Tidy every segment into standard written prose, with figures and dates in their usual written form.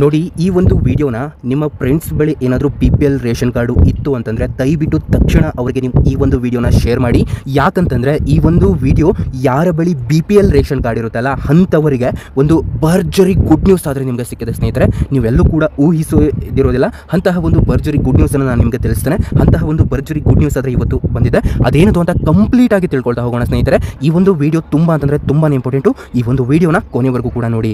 ನೋಡಿ, ಈ ಒಂದು ವಿಡಿಯೋನ ನಿಮ್ಮ ಫ್ರೆಂಡ್ಸ್ ಬಳಿ ಏನಾದರೂ BPL ರೇಷನ್ ಕಾರ್ಡು ಇತ್ತು ಅಂತಂದರೆ ದಯವಿಟ್ಟು ತಕ್ಷಣ ಅವರಿಗೆ ನೀವು ಈ ಒಂದು ವಿಡಿಯೋನ ಶೇರ್ ಮಾಡಿ. ಯಾಕಂತಂದರೆ ಈ ಒಂದು ವಿಡಿಯೋ ಯಾರ ಬಳಿ BPL ರೇಷನ್ ಕಾರ್ಡ್ ಇರುತ್ತಲ್ಲ ಅಂಥವರಿಗೆ ಒಂದು ಭರ್ಜರಿ ಗುಡ್ ನ್ಯೂಸ್ ಆದರೆ ನಿಮಗೆ ಸಿಕ್ಕಿದೆ ಸ್ನೇಹಿತರೆ. ನೀವೆಲ್ಲೂ ಕೂಡ ಊಹಿಸೋದಿರೋದಿಲ್ಲ ಅಂತಹ ಒಂದು ಭರ್ಜರಿ ಗುಡ್ ನ್ಯೂಸನ್ನು ನಾನು ನಿಮಗೆ ತಿಳಿಸ್ತೇನೆ. ಅಂತಹ ಒಂದು ಭರ್ಜರಿ ಗುಡ್ ನ್ಯೂಸ್ ಆದರೆ ಇವತ್ತು ಬಂದಿದೆ. ಅದೇನದು ಅಂತ ಕಂಪ್ಲೀಟ್ ಆಗಿ ತಿಳ್ಕೊಳ್ತಾ ಹೋಗೋಣ ಸ್ನೇಹಿತರೆ. ಈ ಒಂದು ವಿಡಿಯೋ ತುಂಬ ಅಂತಂದರೆ ತುಂಬಾ ಇಂಪಾರ್ಟೆಂಟು. ಈ ಒಂದು ವಿಡಿಯೋನ ಕೊನೆವರೆಗೂ ಕೂಡ ನೋಡಿ.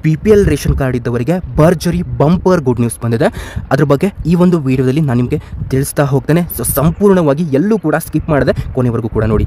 BPL ರೇಷನ್ ಕಾರ್ಡ್ ಇದ್ದವರಿಗೆ ಭರ್ಜರಿ ಬಂಪರ್ ಗುಡ್ ನ್ಯೂಸ್ ಬಂದಿದೆ. ಅದ್ರ ಬಗ್ಗೆ ಈ ಒಂದು ವಿಡಿಯೋದಲ್ಲಿ ನಾನು ನಿಮಗೆ ತಿಳಿಸ್ತಾ ಹೋಗ್ತೇನೆ. ಸೊ ಸಂಪೂರ್ಣವಾಗಿ ಎಲ್ಲೂ ಕೂಡ ಸ್ಕಿಪ್ ಮಾಡದೆ ಕೊನೆವರೆಗೂ ಕೂಡ ನೋಡಿ.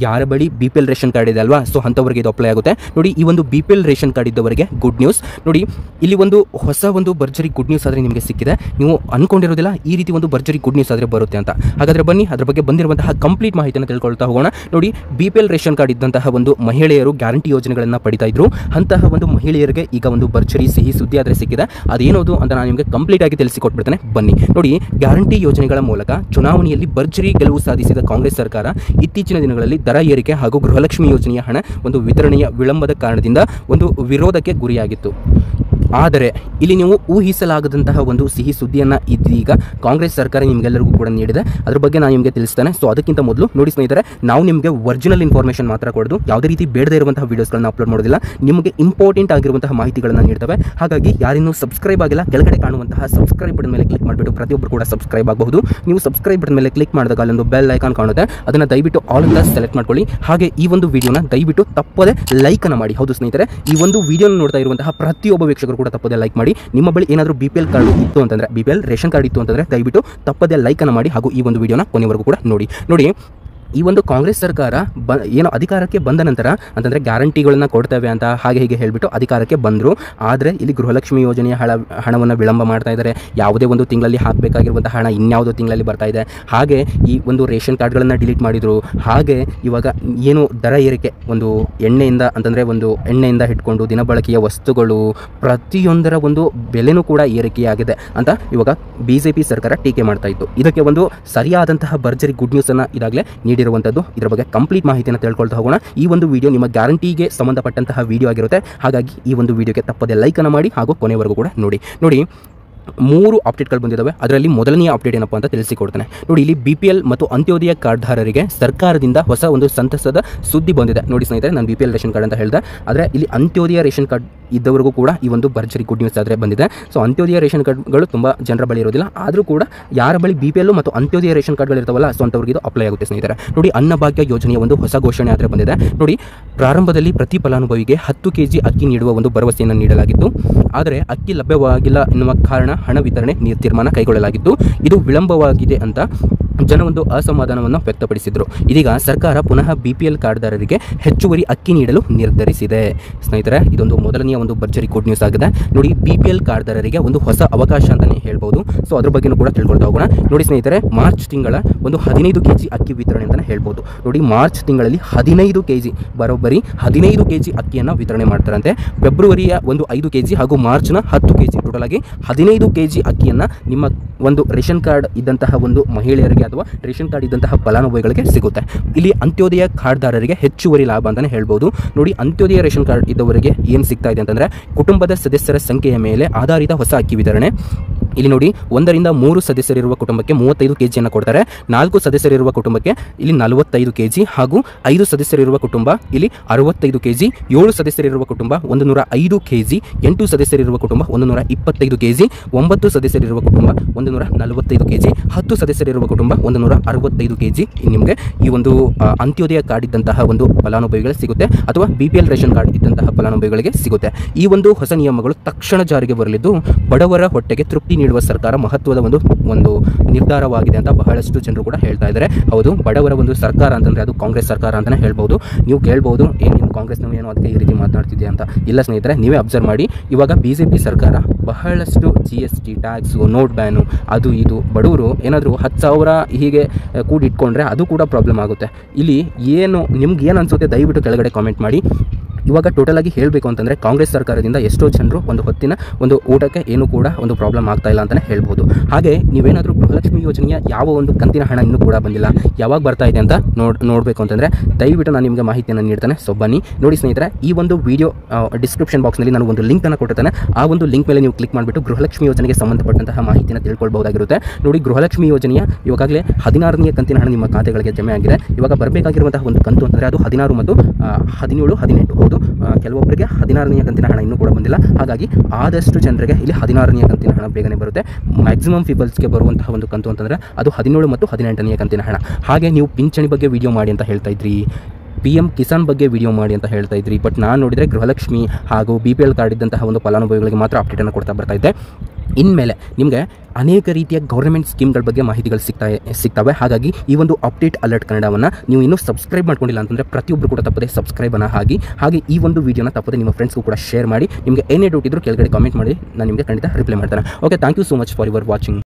ಯಾರ ಬಳಿ BPL ರೇಷನ್ ಕಾರ್ಡ್ ಇದೆ ಅಲ್ವಾ, ಸೊ ಅಂಥವರಿಗೆ ಇದು ಅಪ್ಲೈ ಆಗುತ್ತೆ. ನೋಡಿ, ಈ ಒಂದು BPL ರೇಷನ್ ಕಾರ್ಡ್ ಇದ್ದವರಿಗೆ ಗುಡ್ ನ್ಯೂಸ್. ನೋಡಿ, ಇಲ್ಲಿ ಒಂದು ಹೊಸ ಒಂದು ಭರ್ಜರಿ ಗುಡ್ ನ್ಯೂಸ್ ಆದರೆ ನಿಮಗೆ ಸಿಕ್ಕಿದೆ. ನೀವು ಅಂದ್ಕೊಂಡಿರೋದಿಲ್ಲ ಈ ರೀತಿ ಒಂದು ಭರ್ಜರಿ ಗುಡ್ ನ್ಯೂಸ್ ಆದರೆ ಬರುತ್ತೆ ಅಂತ. ಹಾಗಾದರೆ ಬನ್ನಿ ಅದ್ರ ಬಗ್ಗೆ ಬಂದಿರುವಂತಹ ಕಂಪ್ಲೀಟ್ ಮಾಹಿತಿಯನ್ನು ತಿಳ್ಕೊಳ್ತಾ ಹೋಗೋಣ. ನೋಡಿ, BPL ರೇಷನ್ ಕಾರ್ಡ್ ಇದ್ದಂತಹ ಒಂದು ಮಹಿಳೆಯರು ಗ್ಯಾರಂಟಿ ಯೋಜನೆಗಳನ್ನು ಪಡಿತಾ ಇದ್ರು. ಅಂತಹ ಒಂದು ಮಹಿಳೆಯರಿಗೆ ಈಗ ಒಂದು ಭರ್ಜರಿ ಸಿಹಿ ಸುದ್ದಿ ಆದರೆ ಸಿಕ್ಕಿದೆ. ಅದೇನೋದು ಅಂತ ನಾನು ನಿಮಗೆ ಕಂಪ್ಲೀಟ್ ಆಗಿ ತಿಳಿಸಿಕೊಟ್ಬಿಡ್ತೇನೆ ಬನ್ನಿ. ನೋಡಿ, ಗ್ಯಾರಂಟಿ ಯೋಜನೆಗಳ ಮೂಲಕ ಚುನಾವಣೆಯಲ್ಲಿ ಭರ್ಜರಿ ಗೆಲುವು ಸಾಧಿಸಿದ ಕಾಂಗ್ರೆಸ್ ಸರ್ಕಾರ ಇತ್ತೀಚಿನ ದಿನಗಳಲ್ಲಿ ದರ ಏರಿಕೆ ಹಾಗೂ ಗೃಹಲಕ್ಷ್ಮಿ ಯೋಜನೆಯ ಹಣ ಒಂದು ವಿತರಣೆಯ ವಿಳಂಬದ ಕಾರಣದಿಂದ ಒಂದು ವಿರೋಧಕ್ಕೆ ಗುರಿಯಾಗಿತ್ತು. ಆದರೆ ಇಲ್ಲಿ ನೀವು ಊಹಿಸಲಾಗದಂತಹ ಒಂದು ಸಿಹಿ ಸುದ್ದಿಯನ್ನು ಇದೀಗ ಕಾಂಗ್ರೆಸ್ ಸರ್ಕಾರ ನಿಮಗೆಲ್ಲರಿಗೂ ಕೂಡ ನೀಡಿದೆ. ಅದ್ರ ಬಗ್ಗೆ ನಾನು ನಿಮಗೆ ತಿಳಿಸ್ತೇನೆ. ಸೊ ಅದಕ್ಕಿಂತ ಮೊದಲು ನೋಡಿ ಸ್ನೇಹಿತರೆ, ನಾವು ನಿಮಗೆ ಒರಿಜಿನಲ್ ಇನ್ಫಾರ್ಮೇಷನ್ ಮಾತ್ರ ಕೊಡೋದು, ಯಾವುದೇ ರೀತಿ ಬೇಡದೇ ಇರುವಂತಹ ವೀಡಿಯೋಸ್ಗಳನ್ನ ಅಪ್ಲೋಡ್ ಮಾಡೋದಿಲ್ಲ. ನಿಮಗೆ ಇಂಪಾರ್ಟೆಂಟ್ ಆಗಿರುವಂತಹ ಮಾಹಿತಿಗಳನ್ನು ನೀಡ್ತವೆ. ಹಾಗಾಗಿ ಯಾರಿನ್ನೂ ಸಬ್ಸ್ಕ್ರೈಬ್ ಆಗಿಲ್ಲ, ಕೆಳಗಡೆ ಕಾಣುವಂತಹ ಸಬ್ಸ್ಕ್ರೈಬ್ ಬಟನ್ ಮೇಲೆ ಕ್ಲಿಕ್ ಮಾಡಿಬಿಟ್ಟು ಪ್ರತಿಯೊಬ್ಬರು ಕೂಡ ಸಬ್ಸ್ಕ್ರೈಬ್ ಆಗಬಹುದು. ನೀವು ಸಬ್ಸ್ಕ್ರೈಬ್ ಬಟನ್ ಮೇಲೆ ಕ್ಲಿಕ್ ಮಾಡಿದಾಗ ಅಲ್ಲೊಂದು ಬೆಲ್ ಐಕಾನ್ ಕಾಣುತ್ತೆ, ಅದನ್ನು ದಯವಿಟ್ಟು ಆಲ್ ಅಂತ ಸೆಲೆಕ್ಟ್ ಮಾಡ್ಕೊಳ್ಳಿ. ಹಾಗೆ ಈ ಒಂದು ವಿಡಿಯೋನ ದಯವಿಟ್ಟು ತಪ್ಪದೆ ಲೈಕ್ ಅನ್ನು ಮಾಡಿ. ಹೌದು ಸ್ನೇಹಿತರೆ, ಈ ಒಂದು ವಿಡಿಯೋನ ನೋಡ್ತಾ ಇರುವಂತಹ ಪ್ರತಿಯೊಬ್ಬ ವೀಕ್ಷಕರು ಕೂಡ ತಪ್ಪದೆ ಲೈಕ್ ಮಾಡಿ. ನಿಮ್ಮ ಬಳಿ ಏನಾದರೂ BPL ಕಾರ್ಡ್ ಇತ್ತು ಅಂತಂದರೆ, BPL ರೇಷನ್ ಕಾರ್ಡ್ ಇತ್ತು ಅಂತಂದರೆ ದಯವಿಟ್ಟು ತಪ್ಪದೆ ಲೈಕ್ ಅನ್ನು ಮಾಡಿ. ಹಾಗೂ ಈ ಒಂದು ವಿಡಿಯೋನ ಕೊನೆವರೆಗೂ ಕೂಡ ನೋಡಿ. ಈ ಒಂದು ಕಾಂಗ್ರೆಸ್ ಸರ್ಕಾರ ಏನೋ ಅಧಿಕಾರಕ್ಕೆ ಬಂದ ನಂತರ ಅಂತಂದರೆ ಗ್ಯಾರಂಟಿಗಳನ್ನ ಕೊಡ್ತೇವೆ ಅಂತ ಹಾಗೆ ಹೀಗೆ ಹೇಳಿಬಿಟ್ಟು ಅಧಿಕಾರಕ್ಕೆ ಬಂದರು. ಆದರೆ ಇಲ್ಲಿ ಗೃಹಲಕ್ಷ್ಮಿ ಯೋಜನೆಯ ಹಣವನ್ನು ವಿಳಂಬ ಮಾಡ್ತಾ ಇದ್ದಾರೆ. ಯಾವುದೇ ಒಂದು ತಿಂಗಳಲ್ಲಿ ಹಾಕಬೇಕಾಗಿರುವಂಥ ಹಣ ಇನ್ಯಾವುದೋ ತಿಂಗಳಲ್ಲಿ ಬರ್ತಾ ಇದೆ. ಹಾಗೆ ಈ ಒಂದು ರೇಷನ್ ಕಾರ್ಡ್ಗಳನ್ನು ಡಿಲೀಟ್ ಮಾಡಿದರು. ಹಾಗೆ ಇವಾಗ ಏನು ದರ ಏರಿಕೆ, ಒಂದು ಎಣ್ಣೆಯಿಂದ ಹಿಡ್ಕೊಂಡು ದಿನಬಳಕೆಯ ವಸ್ತುಗಳು ಪ್ರತಿಯೊಂದರ ಒಂದು ಬೆಲೆನೂ ಕೂಡ ಏರಿಕೆಯಾಗಿದೆ ಅಂತ ಇವಾಗ BJP ಸರ್ಕಾರ ಟೀಕೆ ಮಾಡ್ತಾ ಇತ್ತು. ಇದಕ್ಕೆ ಒಂದು ಸರಿಯಾದಂತಹ ಭರ್ಜರಿ ಗುಡ್ ನ್ಯೂಸನ್ನು ಇದಾಗಲೇ ಇರುವಂತದ್ದು. ಇದರ ಬಗ್ಗೆ ಕಂಪ್ಲೀಟ್ ಮಾಹಿತಿಯನ್ನು ತಿಳ್ಕೊಳ್ತಾ ಹೋಗೋಣ. ಈ ಒಂದು ವಿಡಿಯೋ ನಿಮ್ಮ ಗ್ಯಾರಂಟಿಗೆ ಸಂಬಂಧಪಟ್ಟಂತಹ ವಿಡಿಯೋ ಆಗಿರುತ್ತೆ. ಹಾಗಾಗಿ ಈ ಒಂದು ವಿಡಿಯೋಗೆ ತಪ್ಪದೆ ಲೈಕ್ ಅನ್ನು ಮಾಡಿ ಹಾಗೂ ಕೊನೆವರೆಗೂ ಕೂಡ ನೋಡಿ. 3 ಅಪ್ಡೇಟ್ಗಳು ಬಂದಿದ್ದಾವೆ. ಅದರಲ್ಲಿ ಮೊದಲನೆಯ ಅಪ್ಡೇಟ್ ಏನಪ್ಪ ಅಂತ ತಿಳಿಸಿಕೊಡ್ತೇನೆ. ನೋಡಿ, ಇಲ್ಲಿ BPL ಮತ್ತು ಅಂತ್ಯೋದಯ ಕಾರ್ಡ್ದಾರರಿಗೆ ಸರ್ಕಾರದಿಂದ ಹೊಸ ಒಂದು ಸಂತಸದ ಸುದ್ದಿ ಬಂದಿದೆ. ನೋಡಿ ಸ್ನೇಹಿತರೆ, ನಾನು BPL ರೇಷನ್ ಕಾರ್ಡ್ ಅಂತ ಹೇಳಿದೆ, ಆದರೆ ಇಲ್ಲಿ ಅಂತ್ಯೋದಯ ರೇಷನ್ ಕಾರ್ಡ್ ಇದ್ದವರೆಗೂ ಕೂಡ ಈ ಒಂದು ಭರ್ಜರಿ ಗುಡ್ ನ್ಯೂಸ್ ಆದರೆ ಬಂದಿದೆ. ಸೊ ಅಂತ್ಯೋದಯ ರೇಷನ್ ಕಾರ್ಡ್ಗಳು ತುಂಬ ಜನರ ಬಳಿ ಇರೋದಿಲ್ಲ. ಆದರೂ ಕೂಡ ಯಾರ ಬಳಿ BPL ಮತ್ತು ಅಂತ್ಯೋದಯ ರೇಷನ್ ಕಾರ್ಡ್ಗಳು ಇರ್ತಾವಲ್ಲ, ಸೊ ಅಂಥವ್ರಿಗೆ ಇದು ಅಪ್ಲೈ ಆಗುತ್ತೆ ಸ್ನೇಹಿತರೆ. ನೋಡಿ, ಅನ್ನಭಾಗ್ಯ ಯೋಜನೆಯ ಒಂದು ಹೊಸ ಘೋಷಣೆ ಆದರೆ ಬಂದಿದೆ. ನೋಡಿ, ಪ್ರಾರಂಭದಲ್ಲಿ ಪ್ರತಿ ಫಲಾನುಭವಿಗೆ 10 kg ಅಕ್ಕಿ ನೀಡುವ ಒಂದು ಭರವಸೆಯನ್ನು ನೀಡಲಾಗಿತ್ತು. ಆದರೆ ಅಕ್ಕಿ ಲಭ್ಯವಾಗಿಲ್ಲ ಎನ್ನುವ ಕಾರಣ ಹಣ ವಿತರಣೆ ತೀರ್ಮಾನ ಕೈಗೊಳ್ಳಲಾಗಿತ್ತು. ಇದು ವಿಳಂಬವಾಗಿದೆ ಅಂತ ಜನ ಒಂದು ಅಸಮಾಧಾನವನ್ನು ವ್ಯಕ್ತಪಡಿಸಿದರು. ಇದೀಗ ಸರ್ಕಾರ ಪುನಃ BPL ಕಾರ್ಡ್ದಾರರಿಗೆ ಹೆಚ್ಚುವರಿ ಅಕ್ಕಿ ನೀಡಲು ನಿರ್ಧರಿಸಿದೆ. ಸ್ನೇಹಿತರೆ, ಇದೊಂದು ಮೊದಲನೆಯ ಒಂದು ಭರ್ಜರಿ ಗುಡ್ ನ್ಯೂಸ್ ಆಗಿದೆ. ನೋಡಿ, BPL ಕಾರ್ಡ್ದಾರರಿಗೆ ಒಂದು ಹೊಸ ಅವಕಾಶ ಅಂತಲೇ ಹೇಳ್ಬೋದು. ಸೊ ಅದ್ರ ಬಗ್ಗೆನೂ ಕೂಡ ತಿಳ್ಕೊಳ್ತಾ ಹೋಗೋಣ. ನೋಡಿ ಸ್ನೇಹಿತರೆ, ಮಾರ್ಚ್ ತಿಂಗಳ ಒಂದು 15 kg ಅಕ್ಕಿ ವಿತರಣೆ ಅಂತಲೇ ಹೇಳ್ಬೋದು. ನೋಡಿ, ಮಾರ್ಚ್ ತಿಂಗಳಲ್ಲಿ 15 kg ಬರೋಬ್ಬರಿ 15 kg ಅಕ್ಕಿಯನ್ನು ವಿತರಣೆ ಮಾಡ್ತಾರಂತೆ. ಫೆಬ್ರವರಿಯ ಒಂದು 5 kg ಹಾಗೂ ಮಾರ್ಚ್ನ 10 kg, ಟೋಟಲ್ ಆಗಿ 15 kg ಅಕ್ಕಿಯನ್ನು ನಿಮ್ಮ ಒಂದು ರೇಷನ್ ಕಾರ್ಡ್ ಇದ್ದಂತಹ ಒಂದು ಮಹಿಳೆಯರಿಗೆ ಅಥವಾ ರೇಷನ್ ಕಾರ್ಡ್ ಇದ್ದಂತಹ ಫಲಾನುಭವಿಗಳಿಗೆ ಸಿಗುತ್ತೆ. ಇಲ್ಲಿ ಅಂತ್ಯೋದಯ ಕಾರ್ಡ್ದಾರರಿಗೆ ಹೆಚ್ಚುವರಿ ಲಾಭ ಅಂತಲೇ ಹೇಳ್ಬೋದು. ನೋಡಿ, ಅಂತ್ಯೋದಯ ರೇಷನ್ ಕಾರ್ಡ್ ಇದ್ದವರಿಗೆ ಏನು ಸಿಗ್ತಾ ಇದೆ ಅಂತಂದರೆ, ಕುಟುಂಬದ ಸದಸ್ಯರ ಸಂಖ್ಯೆಯ ಮೇಲೆ ಆಧಾರಿತ ಹೊಸ ಅಕ್ಕಿ ವಿತರಣೆ. ಇಲ್ಲಿ ನೋಡಿ, 1 ರಿಂದ 3 ಸದಸ್ಯರಿರುವ ಕುಟುಂಬಕ್ಕೆ 35 kg ಕೊಡ್ತಾರೆ. 4 ಸದಸ್ಯರಿರುವ ಕುಟುಂಬಕ್ಕೆ ಇಲ್ಲಿ 45 kg ಹಾಗೂ 5 ಸದಸ್ಯರಿರುವ ಕುಟುಂಬ ಇಲ್ಲಿ 65 kg, 7 ಸದಸ್ಯರಿರುವ ಕುಟುಂಬ 105 kg, 8 ಸದಸ್ಯರಿರುವ ಕುಟುಂಬ 125 kg, 9 ಸದಸ್ಯರಿರುವ ಕುಟುಂಬ 145 kg, 10 ಸದಸ್ಯರಿರುವ ಕುಟುಂಬ 165 kg ನಿಮಗೆ ಈ ಒಂದು ಅಂತ್ಯೋದಯ ಕಾರ್ಡ್ ಇದ್ದಂತಹ ಒಂದು ಫಲಾನುಭವಿಗಳಿಗೆ ಸಿಗುತ್ತೆ ಅಥವಾ BPL ರೇಷನ್ ಕಾರ್ಡ್ ಇದ್ದಂತಹ ಫಲಾನುಭವಿಗಳಿಗೆ ಸಿಗುತ್ತೆ. ಈ ಒಂದು ಹೊಸ ನಿಯಮಗಳು ತಕ್ಷಣ ಜಾರಿಗೆ ಬರಲಿದ್ದು ಬಡವರ ಹೊಟ್ಟೆಗೆ ತೃಪ್ತಿ ನೀಡುವ ಸರ್ಕಾರ ಮಹತ್ವದ ಒಂದು ನಿರ್ಧಾರವಾಗಿದೆ ಅಂತ ಬಹಳಷ್ಟು ಜನರು ಕೂಡ ಹೇಳ್ತಾ ಇದ್ದಾರೆ. ಹೌದು, ಬಡವರ ಒಂದು ಸರ್ಕಾರ ಅಂತಂದರೆ ಅದು ಕಾಂಗ್ರೆಸ್ ಸರ್ಕಾರ ಅಂತಲೇ ಹೇಳ್ಬೋದು. ನೀವು ಕೇಳ್ಬೋದು, ಏನು ಕಾಂಗ್ರೆಸ್ನವರು ಏನೋ ಅದಕ್ಕೆ ಈ ರೀತಿ ಮಾತನಾಡ್ತಿದೆ ಅಂತ. ಇಲ್ಲ ಸ್ನೇಹಿತರೆ, ನೀವೇ ಅಬ್ಸರ್ವ್ ಮಾಡಿ. ಇವಾಗ BJP ಸರ್ಕಾರ ಬಹಳಷ್ಟು GST, ಟ್ಯಾಕ್ಸು, ನೋಟ್ ಬ್ಯಾನು, ಅದು ಇದು ಬಡವರು ಏನಾದರೂ 10,000 ಹೀಗೆ ಕೂಡಿಟ್ಕೊಂಡ್ರೆ ಅದು ಕೂಡ ಪ್ರಾಬ್ಲಮ್ ಆಗುತ್ತೆ. ಇಲ್ಲಿ ಏನು ನಿಮ್ಗೆ ಏನು ಅನಿಸುತ್ತೆ ದಯವಿಟ್ಟು ಕೆಳಗಡೆ ಕಾಮೆಂಟ್ ಮಾಡಿ. ಇವಾಗ ಟೋಟಲ್ ಆಗಿ ಹೇಳಬೇಕು ಅಂತಂದರೆ ಕಾಂಗ್ರೆಸ್ ಸರ್ಕಾರದಿಂದ ಎಷ್ಟೋ ಜನರು ಒಂದು ಹೊತ್ತಿನ ಒಂದು ಊಟಕ್ಕೆ ಏನೂ ಕೂಡ ಒಂದು ಪ್ರಾಬ್ಲಮ್ ಆಗ್ತಾ ಇಲ್ಲ ಅಂತಲೇ ಹೇಳ್ಬೋದು. ಹಾಗೆ ನೀವೇನಾದರೂ ಗೃಹಲಕ್ಷ್ಮಿ ಯೋಜನೆಯ ಯಾವ ಒಂದು ಕಂತಿನ ಹಣ ಇನ್ನೂ ಕೂಡ ಬಂದಿಲ್ಲ, ಯಾವಾಗ ಬರ್ತಾ ಇದೆ ಅಂತ ನೋಡಬೇಕು ಅಂತಂದರೆ ದಯವಿಟ್ಟು ನಾನು ನಿಮಗೆ ಮಾಹಿತಿಯನ್ನು ನೀಡ್ತಾನೆ. ಸೊ ಬನ್ನಿ ನೋಡಿ ಸ್ನೇಹಿತರೆ, ಈ ಒಂದು ವಿಡಿಯೋ ಡಿಸ್ಕ್ರಿಪ್ಷನ್ ಬಾಕ್ಸ್ನಲ್ಲಿ ನಾನು ಒಂದು ಲಿಂಕನ್ನು ಕೊಟ್ಟಿರ್ತೇನೆ. ಆ ಒಂದು ಲಿಂಕ್ ಮೇಲೆ ನೀವು ಕ್ಲಿಕ್ ಮಾಡಿಬಿಟ್ಟು ಗೃಹಲಕ್ಷ್ಮಿ ಯೋಜನೆಗೆ ಸಂಬಂಧಪಟ್ಟಂತಹ ಮಾಹಿತಿಯನ್ನು ತಿಳ್ಕೊಳ್ಬಹುದಾಗಿರುತ್ತೆ. ನೋಡಿ, ಗೃಹಲಕ್ಷ್ಮಿ ಯೋಜನೆಯ ಇವಾಗಲೇ 16ನೇ ಕಂತಿನ ಹಣ ನಿಮ್ಮ ಖಾತೆಗಳಿಗೆ ಜಮೆ ಆಗಿದೆ. ಇವಾಗ ಬರಬೇಕಾಗಿರುವಂತಹ ಒಂದು ಕಂತು ಅಂತಂದರೆ ಅದು 16 ಮತ್ತು 17, 18 ಹೌದು. ಕೆಲವೊಬ್ಬರಿಗೆ 16ನೇ ಕಂತಿನ ಹಣ ಇನ್ನೂ ಕೂಡ ಬಂದಿಲ್ಲ. ಹಾಗಾಗಿ ಆದಷ್ಟು ಜನರಿಗೆ ಇಲ್ಲಿ 16ನೇ ಕಂತಿನ ಹಣ ಬೇಗನೆ ಬರುತ್ತೆ. ಮ್ಯಾಕ್ಸಿಮಮ್ ಪೀಪಲ್ಸ್ಗೆ ಬರುವಂತಹ ಒಂದು ಕಂತು ಅಂತಂದರೆ ಅದು 17 ಮತ್ತು 18ನೇ ಕಂತಿನ ಹಣ. ಹಾಗೆ ನೀವು ಪಿಂಚಣಿ ಬಗ್ಗೆ ವಿಡಿಯೋ ಮಾಡಿ ಅಂತ ಹೇಳ್ತಾ ಇದ್ರಿ, PM ಕಿಸಾನ್ ಬಗ್ಗೆ ವಿಡಿಯೋ ಮಾಡಿ ಅಂತ ಹೇಳ್ತಾ ಇದ್ರಿ. ಬಟ್ ನಾನು ನೋಡಿದರೆ ಗೃಹಲಕ್ಷ್ಮಿ ಹಾಗೂ BPL ಕಾರ್ಡ್ ಇದ್ದಂತಹ ಒಂದು ಫಲಾನುಭವಿಗಳಿಗೆ ಮಾತ್ರ ಅಪ್ಡೇಟನ್ನು ಕೊಡ್ತಾ ಬರ್ತಾ ಇದ್ದೆ. ಇನ್ಮೇಲೆ ನಿಮಗೆ ಅನೇಕ ರೀತಿಯ ಗೌರ್ಮೆಂಟ್ ಸ್ಕೀಮ್ಗಳ ಬಗ್ಗೆ ಮಾಹಿತಿಗಳು ಸಿಗ್ತವೆ. ಹಾಗಾಗಿ ಈ ಒಂದು ಅಪ್ಡೇಟ್ ಅಲರ್ಟ್ ಕನ್ನಡವನ್ನು ನೀವು ಇನ್ನೂ ಸಬ್ಸ್ಕ್ರೈಬ್ ಮಾಡ್ಕೊಂಡಿಲ್ಲ ಅಂತಂದರೆ ಪ್ರತಿಯೊಬ್ಬರು ಕೂಡ ತಪ್ಪದೆ ಸಬ್ಸ್ಕ್ರೈಬನ್ನು ಹಾಗೆ ಈ ಒಂದು ವಿಡಿಯೋನ ತಪ್ಪದೆ ನಿಮ್ಮ ಫ್ರೆಂಡ್ಸ್ಗೂ ಕೂಡ ಶೇರ್ ಮಾಡಿ. ನಿಮಗೆ ಏನೇ ಡೌಟ್ ಇದ್ದರೂ ಕೆಳಗಡೆ ಕಾಮೆಂಟ್ ಮಾಡಿ, ನಾನು ನಿಮಗೆ ಖಂಡಿತ ರಿಪ್ಲೈ ಮಾಡ್ತೇನೆ. Okay, thank you so much for your watching.